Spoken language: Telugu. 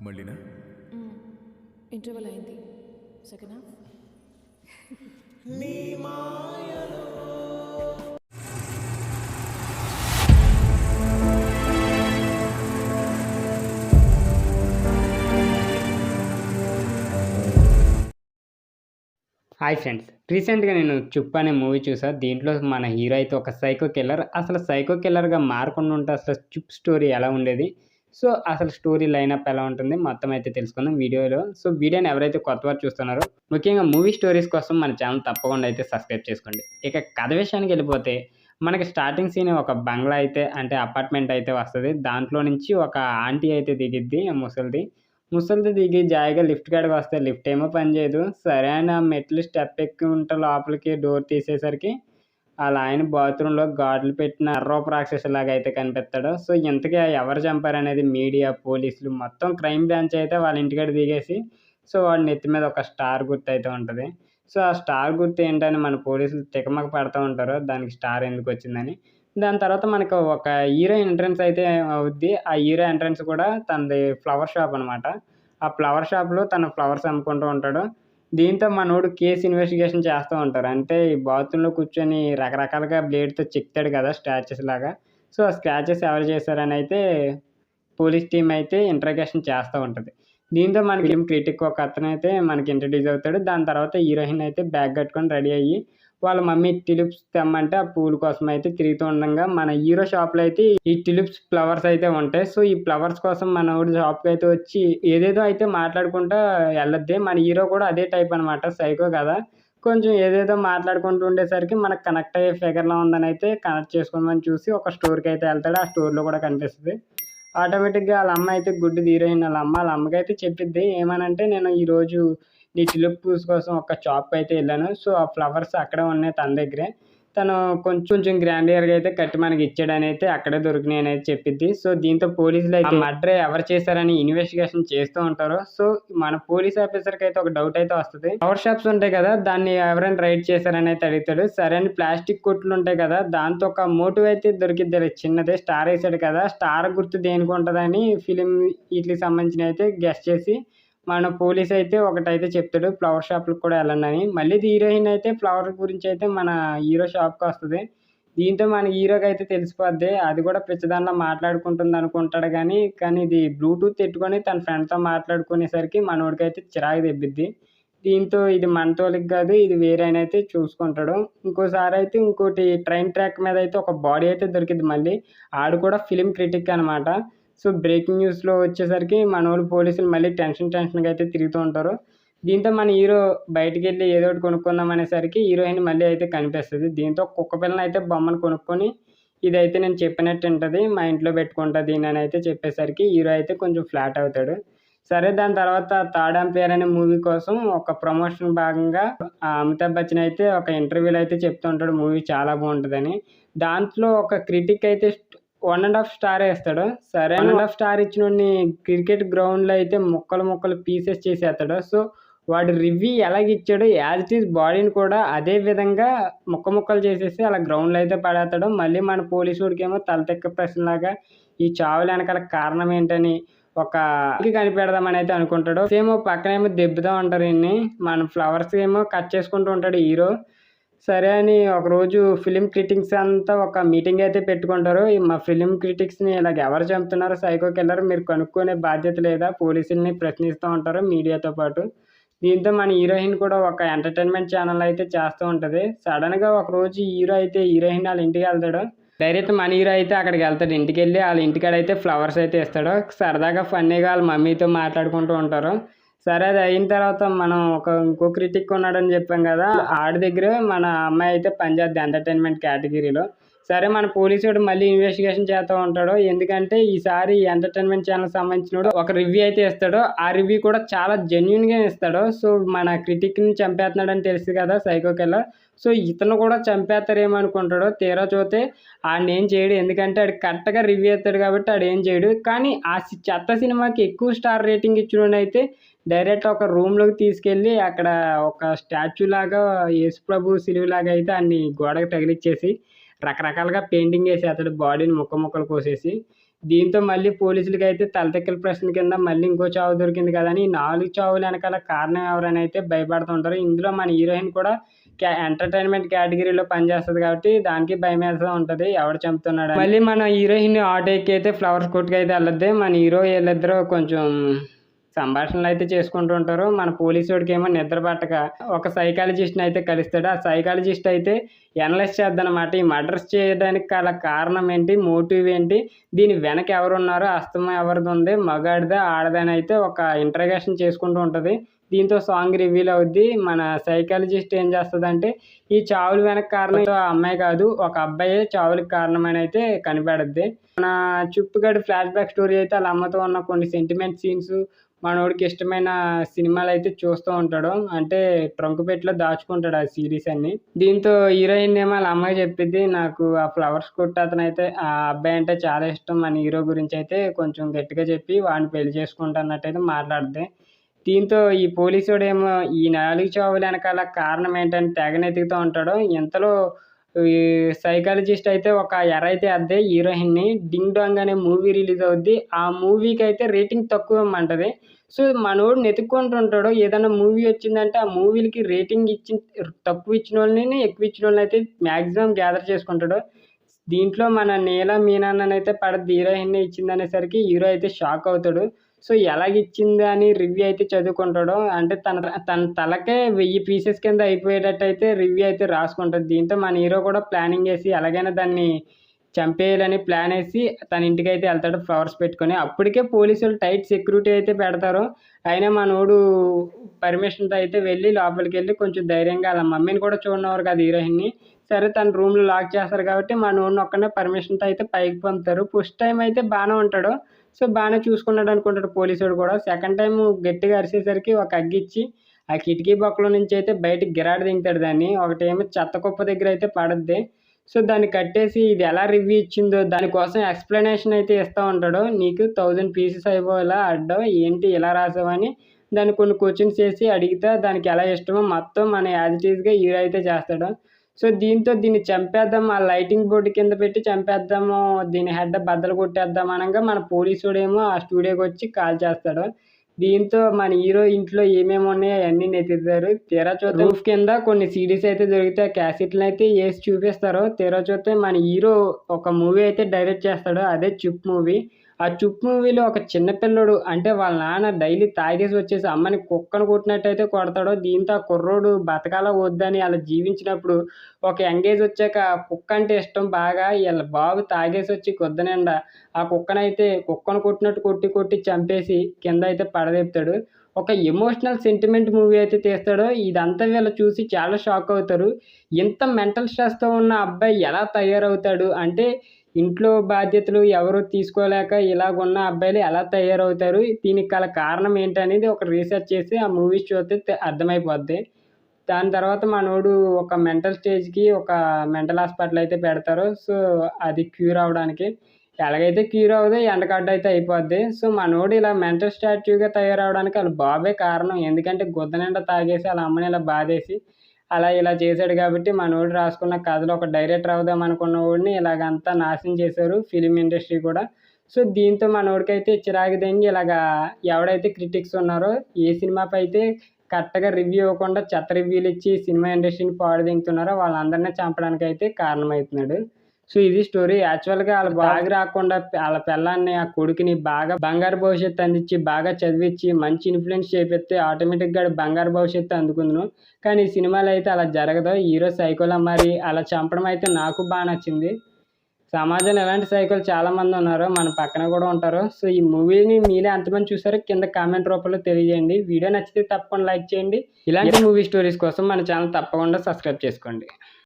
మళ్ళీనా? ఇంటర్వెల్ అయింది. Second half. హాయ్ ఫ్రెండ్స్, రీసెంట్గా నేను 'చుప్' అనే మూవీ చూసా. దీంట్లో మన హీరో అయితే ఒక సైకో కిల్లర్. అసలు సైకో కిల్లర్గా మారకుండా ఉంటే అసలు 'చుప్' స్టోరీ ఎలా ఉండేది, సో అసలు స్టోరీ లైనప్ ఎలా ఉంటుంది మొత్తం అయితే తెలుసుకుందాం వీడియోలో. సో వీడియోని ఎవరైతే కొత్త వారు చూస్తున్నారో ముఖ్యంగా మూవీ స్టోరీస్ కోసం మన ఛానల్ తప్పకుండా అయితే సబ్స్క్రైబ్ చేసుకోండి. ఇక కథ విషయానికి వెళ్ళిపోతే మనకి స్టార్టింగ్ సీన్ ఒక బంగ్లా అయితే అంటే అపార్ట్మెంట్ అయితే వస్తుంది. దాంట్లో నుంచి ఒక ఆంటీ అయితే దిగిద్ది, ముసలిది దిగి జాయిగా లిఫ్ట్ కాడికి వస్తే లిఫ్ట్ ఏమో పనిచేయదు. సరే అని ఆ మెట్లు స్టెప్ ఎక్కి ఉంటే లోపలికి డోర్ తీసేసరికి అలా ఆయన బాత్రూంలో గాడ్లు పెట్టిన రూప రాక్షసులాగా అయితే కనిపిస్తాడు. సో ఇంతకీ ఎవరు చంపారనేది మీడియా, పోలీసులు మొత్తం క్రైమ్ బ్రాంచ్ అయితే వాళ్ళ ఇంటికాడ దిగేసి సో వాడి నెత్తి మీద ఒక స్టార్ గుర్తు అయితే ఉంటుంది. సో ఆ స్టార్ గుర్తు ఏంటని మన పోలీసులు తికమక పడుతూ ఉంటారు, దానికి స్టార్ ఎందుకు వచ్చిందని. దాని తర్వాత మనకు ఒక హీరో ఎంట్రన్స్ అయితే అవుద్ది. ఆ హీరో ఎంట్రన్స్ కూడా తనది ఫ్లవర్ షాప్ అనమాట. ఆ ఫ్లవర్ షాప్లో తను ఫ్లవర్స్ అమ్ముకుంటూ ఉంటాడు. దీంతో మనోడు కేసు ఇన్వెస్టిగేషన్ చేస్తూ ఉంటారు. అంటే ఈ బాత్రూంలో కూర్చొని రకరకాలుగా బ్లేడ్తో చెక్తాడు కదా స్క్రాచెస్ లాగా. సో ఆ స్క్రాచెస్ ఎవరు చేశారని అయితే పోలీస్ టీం అయితే ఇంట్రాగేషన్ చేస్తూ ఉంటుంది. దీంతో మన ఫిలిం క్రిటిక్ ఒక అతను అయితే మనకి ఇంట్రడ్యూస్ అవుతాడు. దాని తర్వాత హీరోయిన్ అయితే బ్యాగ్ కట్టుకొని రెడీ అయ్యి వాళ్ళ మమ్మీ టిలిప్స్ తెమ్మంటే ఆ పూల కోసం అయితే తిరుగుతూ ఉండగా మన హీరో షాప్లో అయితే ఈ టిలిప్స్ ఫ్లవర్స్ అయితే ఉంటాయి. సో ఈ ఫ్లవర్స్ కోసం మన ఊడి షాప్కి అయితే వచ్చి ఏదేదో అయితే మాట్లాడుకుంటూ వెళ్ళొద్ది. మన హీరో కూడా అదే టైప్ అనమాట, సైకో కదా. కొంచెం ఏదేదో మాట్లాడుకుంటూ ఉండేసరికి మనకు కనెక్ట్ అయ్యే ఫిగర్లో ఉందని అయితే కనెక్ట్ చేసుకోమని చూసి ఒక స్టోర్కి అయితే వెళ్తాడు. ఆ స్టోర్లో కూడా కనిపిస్తుంది. ఆటోమేటిక్గా వాళ్ళ అమ్మ అయితే గుడ్డి హీరోయిన్ వాళ్ళ అమ్మకైతే చెప్పిద్ది ఏమనంటే, నేను ఈరోజు నీ టిలిప్ పూస్ కోసం ఒక షాప్కి అయితే వెళ్ళాను. సో ఆ ఫ్లవర్స్ అక్కడే ఉన్నాయి తన దగ్గరే. తను కొంచెం గ్రాండియర్గా అయితే కట్టి మనకి ఇచ్చాడని అయితే అక్కడే దొరికినాయి అనేది చెప్పిద్ది. సో దీంతో పోలీసులు అయితే మర్డర్ ఎవరు చేశారని ఇన్వెస్టిగేషన్ చేస్తూ ఉంటారు. సో మన పోలీస్ ఆఫీసర్కి అయితే ఒక డౌట్ అయితే వస్తుంది. ఫ్లవర్ షాప్స్ ఉంటాయి కదా, దాన్ని ఎవరైనా రైడ్ చేశారని అయితే అడుగుతాడు. సరే అని ప్లాస్టిక్ కొట్లు ఉంటాయి కదా, దాంతో ఒక మోటివ్ అయితే దొరికిద్ది. చిన్నదే స్టార్ వేసాడు కదా, స్టార్ గుర్తు దేనికి ఉంటుందని ఫిలిం వీటికి సంబంధించిన అయితే గెస్ట్ చేసి మన పోలీస్ అయితే ఒకటైతే చెప్తాడు, ఫ్లవర్ షాప్కి కూడా వెళ్ళండి అని. మళ్ళీ హీరోయిన్ అయితే ఫ్లవర్ గురించి అయితే మన హీరో షాప్కి వస్తుంది. దీంతో మన హీరోకి అయితే తెలిసిపోద్ది. అది కూడా పిచ్చదానిలో మాట్లాడుకుంటుంది అనుకుంటాడు కానీ ఇది బ్లూటూత్ పెట్టుకొని తన ఫ్రెండ్తో మాట్లాడుకునేసరికి మనోడికి అయితే చిరాకు తెప్పిద్ది. దీంతో ఇది మనతోలికి కాదు, ఇది వేరే అని అయితే చూసుకుంటాడు. ఇంకోసారి అయితే ఇంకోటి ట్రైన్ ట్రాక్ మీద అయితే ఒక బాడీ అయితే దొరికింది. మళ్ళీ ఆడు కూడా ఫిలిం క్రిటిక్ అనమాట. సో బ్రేకింగ్ న్యూస్లో వచ్చేసరికి మన వాళ్ళు పోలీసులు మళ్ళీ టెన్షన్గా అయితే తిరుగుతూ ఉంటారు. దీంతో మన హీరో బయటికి వెళ్ళి ఏదో ఒకటి కొనుక్కుందాం అనేసరికి హీరోయిన్ మళ్ళీ అయితే కనిపిస్తుంది. దీంతో కుక్క పిల్లని అయితే బొమ్మను కొనుక్కొని ఇదైతే నేను చెప్పినట్టు ఉంటుంది, మా ఇంట్లో పెట్టుకుంటా దీని అని అయితే చెప్పేసరికి హీరో అయితే కొంచెం ఫ్లాట్ అవుతాడు. సరే దాని తర్వాత థర్డ్ ఎంపైర్ అనే మూవీ కోసం ఒక ప్రమోషన్ భాగంగా అమితాబ్ బచ్చన్ అయితే ఒక ఇంటర్వ్యూలో అయితే చెప్తూ ఉంటాడు మూవీ చాలా బాగుంటుందని. దాంట్లో ఒక క్రిటిక్ అయితే 1.5 స్టార్ వేస్తాడు. సరే 1.5 స్టార్ ఇచ్చినోడిని క్రికెట్ గ్రౌండ్లో అయితే ముక్కలు పీసెస్ చేసేస్తాడు. సో వాడు రివ్యూ ఎలాగిచ్చాడో యాజ్ ఇట్ ఈస్ బాడీని కూడా అదే విధంగా ముక్కలు చేసేసి అలా గ్రౌండ్లో అయితే పడేస్తాడు. మళ్ళీ మన పోలీసు వాడికేమో తలతెక్క ప్రశ్నలాగా ఈ చావులు వెనకాల కారణం ఏంటని ఒక కనిపెడదామని అయితే అనుకుంటాడు. సేమో పక్కనేమో దెబ్బతా ఉంటారు ఇన్ని, మన ఫ్లవర్స్ ఏమో కట్ చేసుకుంటూ ఉంటాడు హీరో. సరే అని ఒకరోజు ఫిలిం క్రిటిక్స్ అంతా ఒక మీటింగ్ అయితే పెట్టుకుంటారు. మా ఫిలిం క్రిటిక్స్ని ఇలాగ ఎవరు చంపుతున్నారు సైకో కిల్లర్, మీరు కనుక్కునే బాధ్యత లేదా, పోలీసుల్ని ప్రశ్నిస్తూ ఉంటారు మీడియాతో పాటు. దీంతో మన హీరోయిన్ కూడా ఒక ఎంటర్టైన్మెంట్ ఛానల్ అయితే చేస్తూ ఉంటుంది. సడన్గా ఒకరోజు హీరో అయితే హీరోయిన్ వాళ్ళ ఇంటికి వెళ్తాడు. డైరెక్ట్ మన హీరో అయితే అక్కడికి వెళ్తాడు. ఇంటికి వెళ్ళి వాళ్ళ ఇంటికాడ అయితే ఫ్లవర్స్ అయితే ఇస్తాడు. సరదాగా ఫన్నీగా వాళ్ళ మమ్మీతో మాట్లాడుకుంటూ ఉంటారు. సరే అది అయిన తర్వాత మనం ఇంకో క్రిటిక్ ఉన్నాడని చెప్పాం కదా, ఆడి దగ్గర మన అమ్మాయి అయితే పనిచేద్ది ఎంటర్టైన్మెంట్ కేటగిరీలో. సరే మన పోలీసుడు మళ్ళీ ఇన్వెస్టిగేషన్ చేస్తూ ఉంటాడు. ఎందుకంటే ఈసారి ఎంటర్టైన్మెంట్ ఛానల్ సంబంధించిన ఒక రివ్యూ అయితే ఇస్తాడు. ఆ రివ్యూ కూడా చాలా జెన్యున్గా ఇస్తాడు. సో మన క్రిటిక్ని చంపేస్తున్నాడని తెలుసు కదా సైకో కిల్లర్, సో ఇతను కూడా చంపేస్తారేమో అనుకుంటాడు. తీరా చూస్తే ఆడిని ఏం చేయడు, ఎందుకంటే ఆడు కరెక్ట్గా రివ్యూ ఇస్తాడు కాబట్టి ఆడు ఏం చేయడు. కానీ ఆ చెత్త సినిమాకి ఎక్కువ స్టార్ రేటింగ్ ఇచ్చిన అయితే డైరెక్ట్ ఒక రూమ్లోకి తీసుకెళ్ళి అక్కడ ఒక స్టాచ్యూ లాగా యేసుప్రభు సిలువులాగా అయితే అన్ని గోడకు తగిలిచ్చేసి రకరకాలుగా పెయింటింగ్ వేసి అతడు బాడీని ముక్కలు కోసేసి దీంతో మళ్ళీ పోలీసులకైతే తలతెక్కల ప్రశ్న కింద మళ్ళీ ఇంకో చావు దొరికింది కదా అని ఈ 4 చావుల వెనకాల కారణం ఎవరని అయితే భయపడుతుంటారు. ఇందులో మన హీరోయిన్ కూడా ఎంటర్టైన్మెంట్ కేటగిరీలో పనిచేస్తుంది కాబట్టి దానికి భయమేస్తూ ఉంటుంది ఎవడు చంపుతున్నాడు. మళ్ళీ మన హీరోయిన్ ఆటో ఎక్కి అయితే ఫ్లవర్స్ కొట్టుకు అయితే వెళ్ళద్ది. మన హీరో వీళ్ళిద్దరూ కొంచెం సంభాషణలు అయితే చేసుకుంటూ ఉంటారు. మన పోలీసుడికి ఏమో నిద్ర పట్టక ఒక సైకాలజిస్ట్ని అయితే కలుస్తాడు. ఆ సైకాలజిస్ట్ అయితే అనలైజ్ చేద్దనమాట ఈ మర్డర్స్ చేయడానికి గల కారణం ఏంటి, మోటివ్ ఏంటి, దీని వెనక ఎవరున్నారు, అస్తమం ఎవరిది ఉంది, మగాడిదా ఆడదని అయితే ఒక ఇంటరాగేషన్ చేసుకుంటూ ఉంటుంది. దీంతో సాంగ్ రివీల్ అవుద్ది. మన సైకాలజిస్ట్ ఏం చేస్తుందంటే ఈ చావులు వెనక కారణం ఆ అమ్మాయి కాదు, ఒక అబ్బాయే చావులకు కారణమని అయితే కనిపెడుద్ది. మన చుప్పుగడి ఫ్లాష్ బ్యాక్ స్టోరీ అయితే వాళ్ళ అమ్మతో ఉన్న కొన్ని సెంటిమెంట్ సీన్స్, మనోడికి ఇష్టమైన సినిమాలు అయితే చూస్తూ ఉంటాడు. అంటే ట్రంక్ పెట్టిలో దాచుకుంటాడు ఆ సిరీస్ అన్ని. దీంతో హీరోయిన్ ఏమో వాళ్ళ అమ్మాయి చెప్పిద్ది, నాకు ఆ ఫ్లవర్స్ కొట్టు అతను అయితే ఆ అబ్బాయి అంటే చాలా ఇష్టం. మన హీరో గురించి అయితే కొంచెం గట్టిగా చెప్పి వాడిని పెళ్లి చేసుకుంటా అన్నట్టయితే మాట్లాడుద్ది. దీంతో ఈ పోలీసుడేమో ఈ 4 చావుల వెనకాల కారణం ఏంటని తెగనెతుకుతూ ఉంటాడు. ఇంతలో ఈ సైకాలజిస్ట్ అయితే ఒక ఎర అయితే అద్దే హీరోయిన్ని. డింగ్ డాంగ్ అనే మూవీ రిలీజ్ అవుద్ది. ఆ మూవీకి అయితే రేటింగ్ తక్కువ ఇమ్మంటది. సో మనోడు వెతుక్కుంటుంటాడు. ఏదైనా మూవీ వచ్చిందంటే ఆ మూవీలకి రేటింగ్ తక్కువ ఇచ్చిన వాళ్ళని ఎక్కువ ఇచ్చిన వాళ్ళని అయితే మ్యాక్సిమం గ్యాదర్ చేసుకుంటాడు. దీంట్లో మన నీల మీనన్ అయితే పడద్ది హీరోయిన్ ఇచ్చిందనేసరికి హీరో అయితే షాక్ అవుతాడు. సో ఎలాగిచ్చింది అని రివ్యూ అయితే చదువుకుంటాడు. అంటే తన తలకే 1000 పీసెస్ కింద అయిపోయేటట్టు అయితే రివ్యూ అయితే రాసుకుంటాడు. దీంతో మన హీరో కూడా ప్లానింగ్ వేసి ఎలాగైనా దాన్ని చంపేయాలని ప్లాన్ వేసి తన ఇంటికి అయితే వెళ్తాడు ఫ్లవర్స్ పెట్టుకొని. అప్పటికే పోలీసులు టైట్ సెక్యూరిటీ అయితే పెడతారు. అయినా మనోడు పర్మిషన్తో అయితే వెళ్ళి లోపలికి వెళ్ళి కొంచెం ధైర్యంగా వాళ్ళ మమ్మీని కూడా చూడనివ్వరు కదా హీరోయిన్ని. సరే తన రూమ్లో లాక్ చేస్తారు కాబట్టి మనోడిని ఒక్కనే పర్మిషన్తో అయితే పైకి పంపుతారు. ఫస్ట్ టైం అయితే బాగానే ఉంటాడు. సో బాగానే చూసుకున్నాడు అనుకుంటాడు పోలీసుడు కూడా. సెకండ్ టైం గట్టిగా అరిసేసరికి ఒక అగ్గిచ్చి ఆ కిటికీ బొక్కలో నుంచి అయితే బయటికి గిరాడు దింగుతాడు దాన్ని. ఒకటేమో చెత్త కుప్ప దగ్గర అయితే పడుద్ది. సో దాన్ని కట్టేసి ఇది ఎలా రివ్యూ ఇచ్చిందో దానికోసం ఎక్స్ప్లెనేషన్ అయితే ఇస్తూ ఉంటాడు. నీకు 1000 పీసెస్ అయిపోయేలా అడ్డం ఏంటి ఇలా రాసావని దాన్ని కొన్ని క్వశ్చన్స్ చేసి అడిగితే దానికి ఎలా ఇష్టమో మొత్తం మన యాజ్ ఇట్ ఈస్గా హీరో అయితే చేస్తాడు. సో దీంతో దీన్ని చంపేద్దాం, ఆ లైటింగ్ బోర్డు కింద పెట్టి చంపేద్దాము, దీని హెడ్ బద్దలు కొట్టేద్దాం అనగా మన పోలీసుడేమో ఆ స్టూడియోకి వచ్చి కాల్ చేస్తాడు. దీంతో మన హీరో ఇంట్లో ఏమేమి ఉన్నాయో అవన్నీ నెతుకుతారు. తీరా చూస్తే రూఫ్ కింద కొన్ని సీడీస్ అయితే దొరుకుతాయి. క్యాసెట్లు అయితే వేసి చూపిస్తారు. తీరా చూస్తే మన హీరో ఒక మూవీ అయితే డైరెక్ట్ చేస్తాడు. అదే చుప్ మూవీ. ఆ చుప్ మూవీలో ఒక చిన్న పిల్లోడు అంటే వాళ్ళ నాన్న డైలీ తాగేసి వచ్చేసి అమ్మని కుక్కను కొట్టినట్టయితే కొడతాడు. దీంతో ఆ కుర్రోడు బతకాల వద్దని అలా జీవించినప్పుడు ఒక యంగేజ్ వచ్చాక కుక్క అంటే ఇష్టం బాగా. వీళ్ళ బాబు తాగేసి వచ్చి కొద్ది నిండా ఆ కుక్కను కొట్టినట్టు కొట్టి కొట్టి చంపేసి కింద అయితే పడదెప్తాడు. ఒక ఎమోషనల్ సెంటిమెంట్ మూవీ అయితే తీస్తాడు. ఇదంతా వీళ్ళు చూసి చాలా షాక్ అవుతారు. ఇంత మెంటల్ స్ట్రెస్తో ఉన్న అబ్బాయి ఎలా తయారవుతాడు, అంటే ఇంట్లో బాధ్యతలు ఎవరు తీసుకోలేక ఇలాగున్న అబ్బాయిలు ఎలా తయారవుతారు, దీనికి గల కారణం ఏంటనేది ఒక రీసెర్చ్ చేసి ఆ మూవీస్ చూస్తే అర్థమైపోద్ది. దాని తర్వాత మనోడు ఒక మెంటల్ స్టేజ్కి ఒక మెంటల్ హాస్పిటల్ అయితే పెడతారు. సో అది క్యూర్ అవ్వడానికి. ఎలాగైతే క్యూర్ అవ్వదో ఎండగడ్డ అయితే అయిపోద్ది. సో మనోడు ఇలా మెంటల్ స్టాట్యూగా తయారవడానికి వాళ్ళ బాబే కారణం. ఎందుకంటే గుద్ద నిండా తాగేసి వాళ్ళ అమ్మని ఇలా బాధేసి అలా ఇలా చేశాడు కాబట్టి మనోడు రాసుకున్న కథలో ఒక డైరెక్టర్ అవుదాం అనుకున్న వాడిని ఇలాగంతా నాశనం చేశారు ఫిలిం ఇండస్ట్రీ కూడా. సో దీంతో మనోడికైతే చిరాకు దెంగి ఇలాగా ఎవడైతే క్రిటిక్స్ ఉన్నారో ఏ సినిమాపై అయితే కరెక్ట్గా రివ్యూ ఇవ్వకుండా చెత్త రివ్యూలు ఇచ్చి సినిమా ఇండస్ట్రీని పాడుదింగుతున్నారో వాళ్ళందరినీ చంపడానికి అయితే కారణమవుతున్నాడు. సో ఇది స్టోరీ. యాక్చువల్గా వాళ్ళ బాగా రాకుండా వాళ్ళ పిల్లాన్ని ఆ కొడుకుని బాగా బంగారు భవిష్యత్తు అందించి బాగా చదివించి మంచి ఇన్ఫ్లుయెన్స్ చేపిస్తే ఆటోమేటిక్గా బంగారు భవిష్యత్తు అందుకుందును. కానీ ఈ సినిమాలో అయితే అలా జరగదు. హీరో సైకోలా మరి అలా చంపడం అయితే నాకు బాగా నచ్చింది. సమాజంలో ఎలాంటి సైకోలు చాలామంది ఉన్నారు, మన పక్కన కూడా ఉంటారు. సో ఈ మూవీని మీరే ఎంతమంది చూసారో కింద కామెంట్ రూపంలో తెలియజేయండి. వీడియో నచ్చితే తప్పకుండా లైక్ చేయండి. ఇలాంటి మూవీ స్టోరీస్ కోసం మన ఛానల్ తప్పకుండా సబ్స్క్రైబ్ చేసుకోండి.